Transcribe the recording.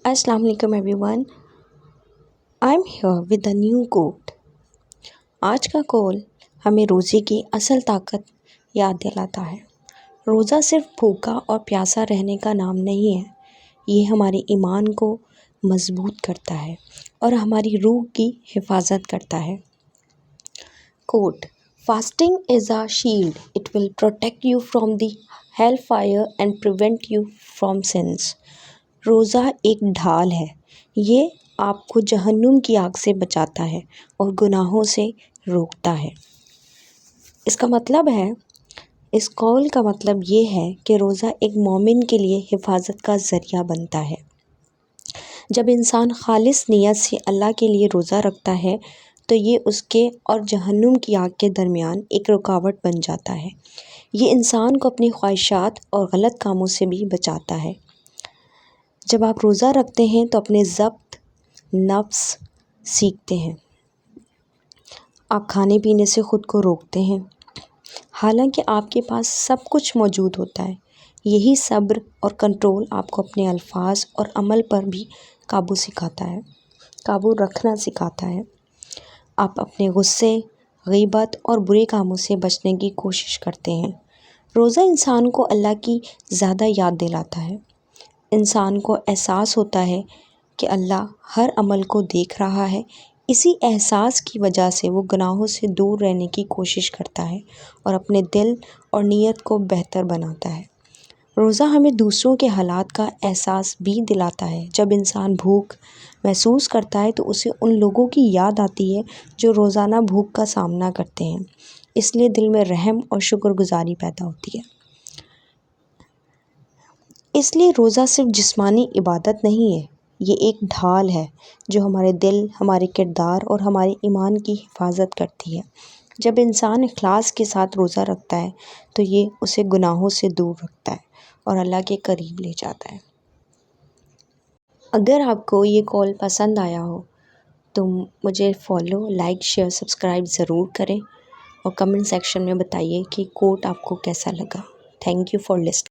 Assalamu alaikum everyone. I'm here with a new quote. आज का call हमें रोज़े की असल ताकत याद दिलाता है। रोज़ा सिर्फ भूखा और प्यासा रहने का नाम नहीं है, ये हमारे ईमान को मजबूत करता है और हमारी रूह की हिफाजत करता है। Quote: fasting is a shield, it will protect you from the hellfire and prevent you from sins. रोज़ा एक ढाल है, ये आपको जहन्नुम की आग से बचाता है और गुनाहों से रोकता है। इसका मतलब है, इस कौल का मतलब ये है कि रोज़ा एक मोमिन के लिए हिफाजत का ज़रिया बनता है। जब इंसान खालिस नियत से अल्लाह के लिए रोज़ा रखता है तो ये उसके और जहन्नुम की आग के दरमियान एक रुकावट बन जाता है। ये इंसान को अपनी ख्वाहिशात और गलत कामों से भी बचाता है। जब आप रोज़ा रखते हैं तो अपने ज़ब्त नफ्स सीखते हैं। आप खाने पीने से ख़ुद को रोकते हैं, हालांकि आपके पास सब कुछ मौजूद होता है। यही सब्र और कंट्रोल आपको अपने अल्फाज और अमल पर भी काबू रखना सिखाता है। आप अपने गुस्से, ग़ीबत और बुरे कामों से बचने की कोशिश करते हैं। रोज़ा इंसान को अल्लाह की ज़्यादा याद दिलाता है। इंसान को एहसास होता है कि अल्लाह हर अमल को देख रहा है। इसी एहसास की वजह से वो गुनाहों से दूर रहने की कोशिश करता है और अपने दिल और नीयत को बेहतर बनाता है। रोज़ा हमें दूसरों के हालात का एहसास भी दिलाता है। जब इंसान भूख महसूस करता है तो उसे उन लोगों की याद आती है जो रोज़ाना भूख का सामना करते हैं, इसलिए दिल में रहम और शुक्रगुजारी पैदा होती है। इसलिए रोज़ा सिर्फ जिस्मानी इबादत नहीं है, ये एक ढाल है जो हमारे दिल, हमारे किरदार और हमारे ईमान की हिफाजत करती है। जब इंसान इखलास के साथ रोज़ा रखता है तो ये उसे गुनाहों से दूर रखता है और अल्लाह के करीब ले जाता है। अगर आपको ये कॉल पसंद आया हो तो मुझे फॉलो, लाइक, शेयर, सब्सक्राइब ज़रूर करें और कमेंट सेक्शन में बताइए कि कोट आपको कैसा लगा। Thank you for listening.